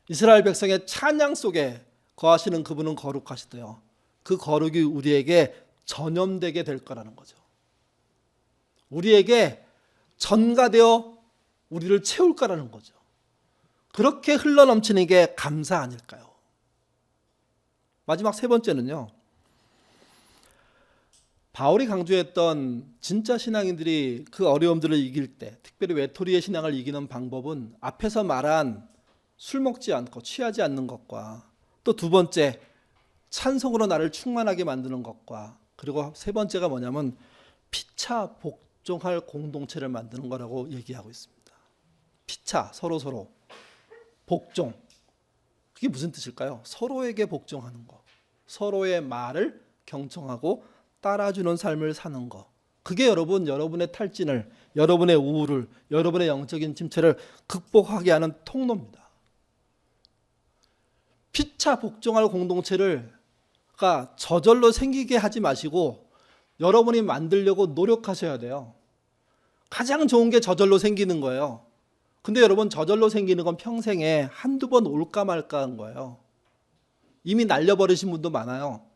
S1: 이스라엘 백성의 찬양 속에 거하시는 그분은 거룩하시대요. 그 거룩이 우리에게 전염되게 될 거라는 거죠. 우리에게 전가되어 우리를 채울 거라는 거죠. 그렇게 흘러넘치는 게 감사 아닐까요? 마지막 세 번째는요, 바울이 강조했던 진짜 신앙인들이 그 어려움들을 이길 때, 특별히 외톨이의 신앙을 이기는 방법은 앞에서 말한 술 먹지 않고 취하지 않는 것과, 또 두 번째 찬송으로 나를 충만하게 만드는 것과, 그리고 세 번째가 뭐냐면 피차 복종할 공동체를 만드는 거라고 얘기하고 있습니다. 피차, 서로 복종, 그게 무슨 뜻일까요? 서로에게 복종하는 거, 서로의 말을 경청하고 따라주는 삶을 사는 거. 그게 여러분의 탈진을, 여러분의 우울을, 여러분의 영적인 침체를 극복하게 하는 통로입니다. 피차 복종할 공동체가 저절로 생기게 하지 마시고 여러분이 만들려고 노력하셔야 돼요. 가장 좋은 게 저절로 생기는 거예요. 근데 여러분, 저절로 생기는 건 평생에 한두 번 올까 말까 한 거예요. 이미 날려버리신 분도 많아요.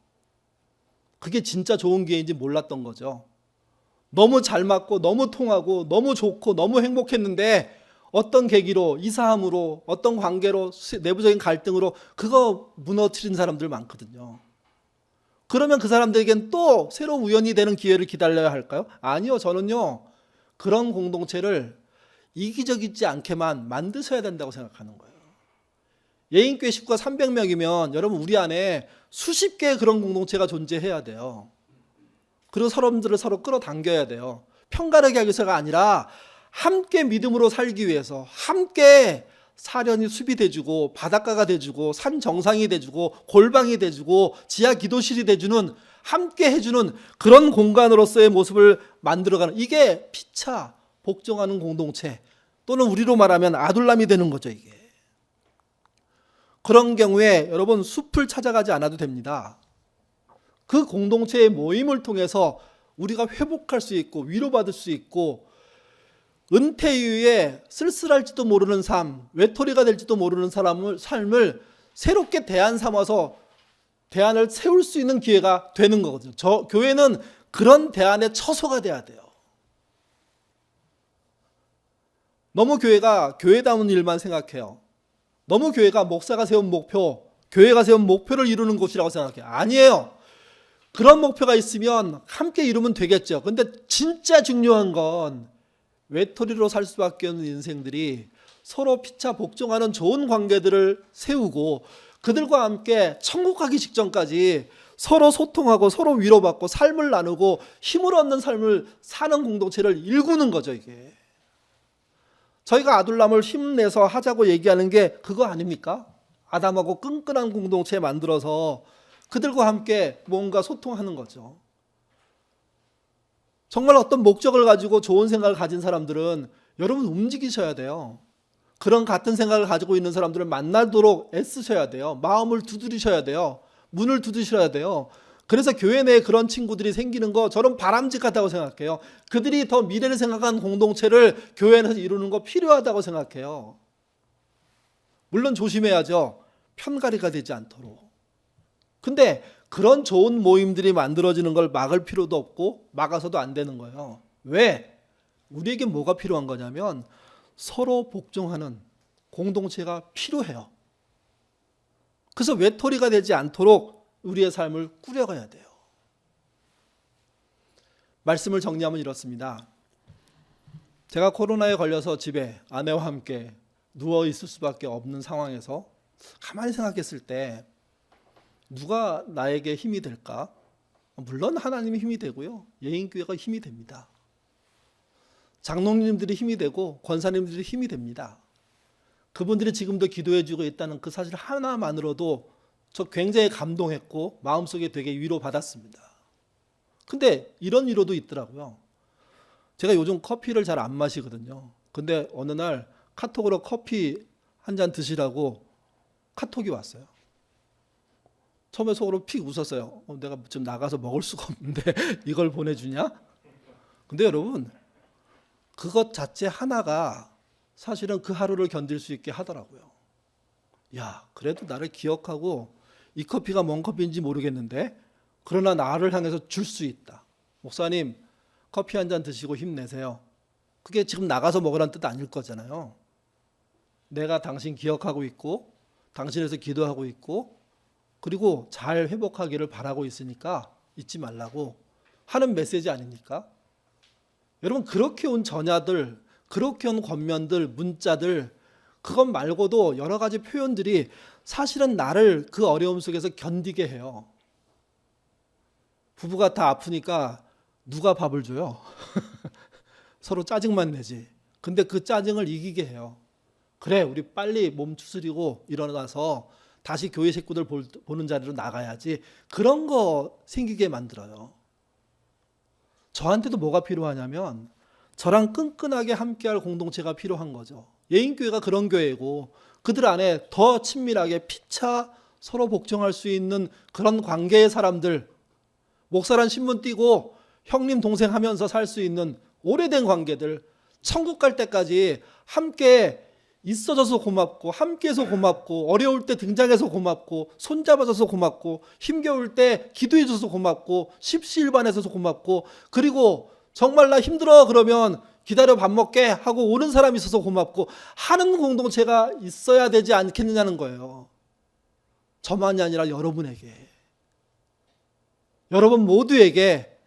S1: 그게 진짜 좋은 기회인지 몰랐던 거죠. 너무 잘 맞고 너무 통하고 너무 좋고 너무 행복했는데 어떤 계기로, 이사함으로, 어떤 관계로, 내부적인 갈등으로 그거 무너뜨린 사람들 많거든요. 그러면 그 사람들에겐 또 새로운 우연이 되는 기회를 기다려야 할까요? 아니요. 저는요, 그런 공동체를 이기적이지 않게만 만드셔야 된다고 생각하는 거예요. 예인교회 식구가 300명이면 여러분 우리 안에 수십 개의 그런 공동체가 존재해야 돼요. 그리고 사람들을 서로 끌어당겨야 돼요. 편가르게 하기 위해서가 아니라 함께 믿음으로 살기 위해서, 함께 사련이 숲이 돼주고 바닷가가 돼주고 산 정상이 돼주고 골방이 돼주고 지하 기도실이 돼주는, 함께 해주는 그런 공간으로서의 모습을 만들어가는, 이게 피차 복종하는 공동체, 또는 우리로 말하면 아둘람이 되는 거죠. 이게 그런 경우에 여러분 숲을 찾아가지 않아도 됩니다. 그 공동체의 모임을 통해서 우리가 회복할 수 있고 위로받을 수 있고, 은퇴 이후에 쓸쓸할지도 모르는 삶, 외톨이가 될지도 모르는 삶을 새롭게 대안 삼아서 대안을 세울 수 있는 기회가 되는 거거든요. 교회는 그런 대안의 처소가 돼야 돼요. 너무 교회가 교회다운 일만 생각해요. 너무 교회가 목사가 세운 목표, 교회가 세운 목표를 이루는 곳이라고 생각해요. 아니에요. 그런 목표가 있으면 함께 이루면 되겠죠. 근데 진짜 중요한 건 외톨이로 살 수밖에 없는 인생들이 서로 피차 복종하는 좋은 관계들을 세우고 그들과 함께 천국 가기 직전까지 서로 소통하고 서로 위로받고 삶을 나누고 힘을 얻는 삶을 사는 공동체를 일구는 거죠. 이게 저희가 아둘람을 힘내서 하자고 얘기하는 게 그거 아닙니까? 아담하고 끈끈한 공동체 만들어서 그들과 함께 뭔가 소통하는 거죠. 정말 어떤 목적을 가지고 좋은 생각을 가진 사람들은 여러분 움직이셔야 돼요. 그런 같은 생각을 가지고 있는 사람들을 만나도록 애쓰셔야 돼요. 마음을 두드리셔야 돼요. 문을 두드셔야 돼요. 그래서 교회 내에 그런 친구들이 생기는 거 저는 바람직하다고 생각해요. 그들이 더 미래를 생각하는 공동체를 교회 안에서 이루는 거 필요하다고 생각해요. 물론 조심해야죠. 편가리가 되지 않도록. 근데 그런 좋은 모임들이 만들어지는 걸 막을 필요도 없고 막아서도 안 되는 거예요. 왜? 우리에게 뭐가 필요한 거냐면 서로 복종하는 공동체가 필요해요. 그래서 외톨이가 되지 않도록 우리의 삶을 꾸려가야 돼요. 말씀을 정리하면 이렇습니다. 제가 코로나에 걸려서 집에 아내와 함께 누워 있을 수밖에 없는 상황에서 가만히 생각했을 때 누가 나에게 힘이 될까? 물론 하나님이 힘이 되고요. 예인교회가 힘이 됩니다. 장로님들이 힘이 되고 권사님들이 힘이 됩니다. 그분들이 지금도 기도해주고 있다는 그 사실 하나만으로도 저 굉장히 감동했고 마음속에 되게 위로받았습니다. 근데 이런 위로도 있더라고요. 제가 요즘 커피를 잘 안 마시거든요. 근데 어느 날 카톡으로 커피 한 잔 드시라고 카톡이 왔어요. 처음에 속으로 픽 웃었어요. 내가 지금 나가서 먹을 수가 없는데 이걸 보내주냐? 근데 여러분 그것 자체 하나가 사실은 그 하루를 견딜 수 있게 하더라고요. 야, 그래도 나를 기억하고 이 커피가 뭔 커피인지 모르겠는데 그러나 나를 향해서 줄 수 있다. 목사님 커피 한 잔 드시고 힘내세요. 그게 지금 나가서 먹으라는 뜻 아닐 거잖아요. 내가 당신 기억하고 있고 당신에서 기도하고 있고 그리고 잘 회복하기를 바라고 있으니까 잊지 말라고 하는 메시지 아닙니까? 여러분 그렇게 온 전야들, 그렇게 온 권면들, 문자들 그것 말고도 여러 가지 표현들이 사실은 나를 그 어려움 속에서 견디게 해요. 부부가 다 아프니까 누가 밥을 줘요? 서로 짜증만 내지. 근데 그 짜증을 이기게 해요. 그래 우리 빨리 몸 추스리고 일어나서 다시 교회 식구들 보는 자리로 나가야지. 그런 거 생기게 만들어요. 저한테도 뭐가 필요하냐면 저랑 끈끈하게 함께할 공동체가 필요한 거죠. 예인교회가 그런 교회고 그들 안에 더 친밀하게 피차 서로 복종할 수 있는 그런 관계의 사람들, 목사란 신문 띄고 형님 동생 하면서 살 수 있는 오래된 관계들, 천국 갈 때까지 함께 있어줘서 고맙고 함께해서 고맙고 어려울 때 등장해서 고맙고 손잡아줘서 고맙고 힘겨울 때 기도해줘서 고맙고 십시일반해서 고맙고 그리고 정말 나 힘들어 그러면 기다려 밥 먹게 하고 오는 사람이 있어서 고맙고 하는 공동체가 있어야 되지 않겠느냐는 거예요. 저만이 아니라 여러분에게, 여러분 모두에게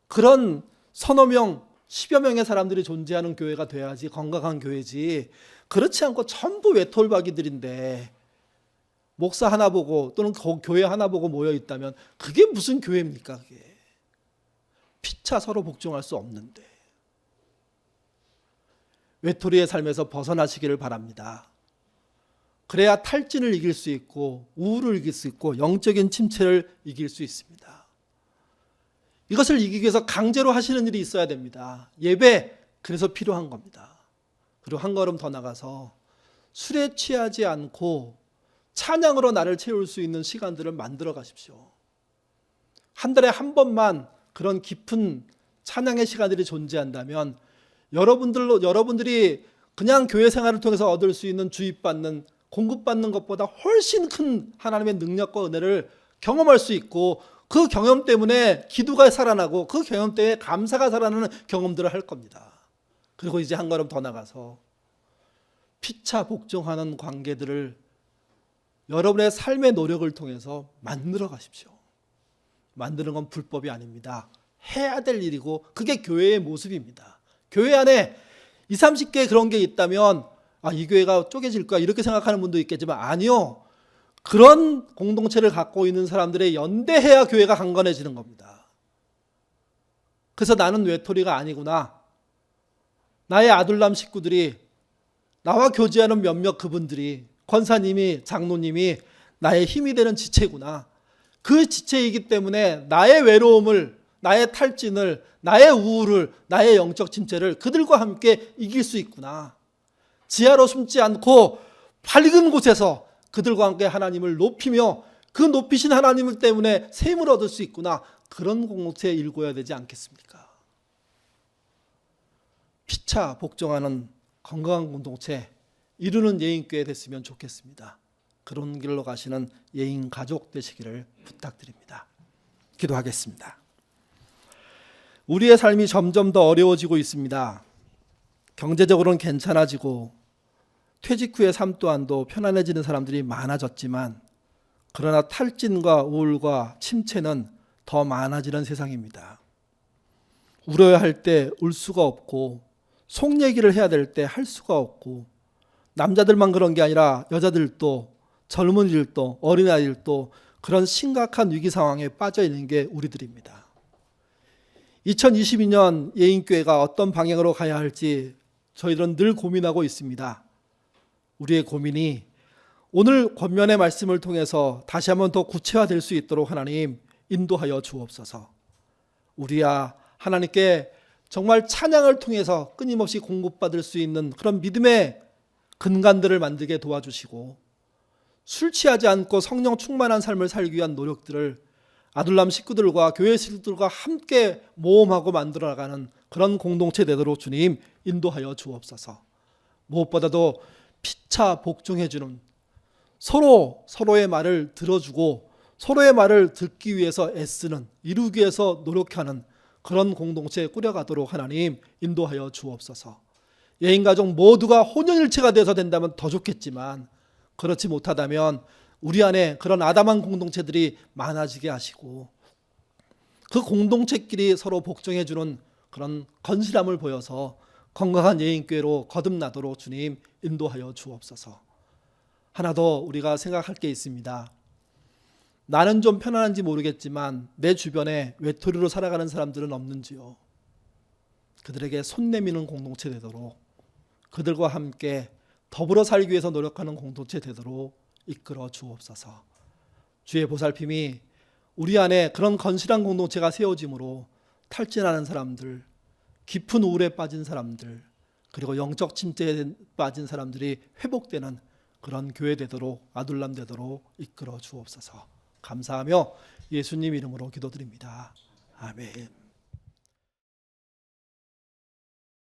S1: 그런 서너 명, 10여 명의 사람들이 존재하는 교회가 돼야지 건강한 교회지, 그렇지 않고 전부 외톨박이들인데 목사 하나 보고 또는 교회 하나 보고 모여 있다면 그게 무슨 교회입니까? 그게 피차 서로 복종할 수 없는데. 외톨이의 삶에서 벗어나시기를 바랍니다. 그래야 탈진을 이길 수 있고 우울을 이길 수 있고 영적인 침체를 이길 수 있습니다. 이것을 이기기 위해서 강제로 하시는 일이 있어야 됩니다. 예배, 그래서 필요한 겁니다. 그리고 한 걸음 더 나가서 술에 취하지 않고 찬양으로 나를 채울 수 있는 시간들을 만들어 가십시오. 한 달에 한 번만 그런 깊은 찬양의 시간들이 존재한다면 여러분들이 그냥 교회 생활을 통해서 얻을 수 있는 주입받는, 공급받는 것보다 훨씬 큰 하나님의 능력과 은혜를 경험할 수 있고, 그 경험 때문에 기도가 살아나고 그 경험 때문에 감사가 살아나는 경험들을 할 겁니다. 그리고 이제 한 걸음 더 나가서 피차 복종하는 관계들을 여러분의 삶의 노력을 통해서 만들어 가십시오. 만드는 건 불법이 아닙니다. 해야 될 일이고 그게 교회의 모습입니다. 교회 안에 20, 30개 그런 게 있다면 이 교회가 쪼개질 거야 이렇게 생각하는 분도 있겠지만 아니요. 그런 공동체를 갖고 있는 사람들의 연대해야 교회가 강건해지는 겁니다. 그래서 나는 외톨이가 아니구나. 나의 아둘람 식구들이, 나와 교제하는 몇몇 그분들이, 권사님이, 장로님이 나의 힘이 되는 지체구나. 그 지체이기 때문에 나의 외로움을, 나의 탈진을, 나의 우울을, 나의 영적 침체를 그들과 함께 이길 수 있구나. 지하로 숨지 않고 밝은 곳에서 그들과 함께 하나님을 높이며 그 높이신 하나님 때문에 샘을 얻을 수 있구나. 그런 공동체에 일궈야 되지 않겠습니까? 피차 복종하는 건강한 공동체 이루는 예인교회 됐으면 좋겠습니다. 그런 길로 가시는 예인 가족 되시기를 부탁드립니다. 기도하겠습니다. 우리의 삶이 점점 더 어려워지고 있습니다. 경제적으로는 괜찮아지고 퇴직 후의 삶 또한도 편안해지는 사람들이 많아졌지만, 그러나 탈진과 우울과 침체는 더 많아지는 세상입니다. 울어야 할 때 울 수가 없고, 속 얘기를 해야 될 때 할 수가 없고, 남자들만 그런 게 아니라 여자들도, 젊은이들도, 어린아이들도 그런 심각한 위기 상황에 빠져 있는 게 우리들입니다. 2022년 예인교회가 어떤 방향으로 가야 할지 저희들은 늘 고민하고 있습니다. 우리의 고민이 오늘 권면의 말씀을 통해서 다시 한번 더 구체화될 수 있도록 하나님 인도하여 주옵소서. 우리야 하나님께 정말 찬양을 통해서 끊임없이 공급받을 수 있는 그런 믿음의 근간들을 만들게 도와주시고, 술 취하지 않고 성령 충만한 삶을 살기 위한 노력들을 아둘람 식구들과 교회 식구들과 함께 모험하고 만들어 나가는 그런 공동체 되도록 주님 인도하여 주옵소서. 무엇보다도 피차 복종해주는, 서로의 말을 들어주고 서로의 말을 듣기 위해서 애쓰는, 이루기 위해서 노력하는 그런 공동체에 꾸려가도록 하나님 인도하여 주옵소서. 예인가족 모두가 혼연일체가 돼서 된다면 더 좋겠지만, 그렇지 못하다면 우리 안에 그런 아담한 공동체들이 많아지게 하시고, 그 공동체끼리 서로 복종해주는 그런 건실함을 보여서 건강한 예인교회로 거듭나도록 주님 인도하여 주옵소서. 하나 더 우리가 생각할 게 있습니다. 나는 좀 편안한지 모르겠지만 내 주변에 외톨이로 살아가는 사람들은 없는지요? 그들에게 손 내미는 공동체 되도록, 그들과 함께 더불어 살기 위해서 노력하는 공동체 되도록 이끌어 주옵소서. 주의 보살핌이 우리 안에 그런 건실한 공동체가 세워짐으로 탈진하는 사람들, 깊은 우울에 빠진 사람들, 그리고 영적 침체에 빠진 사람들이 회복되는 그런 교회 되도록, 아둘람 되도록 이끌어 주옵소서. 감사하며 예수님 이름으로 기도드립니다. 아멘.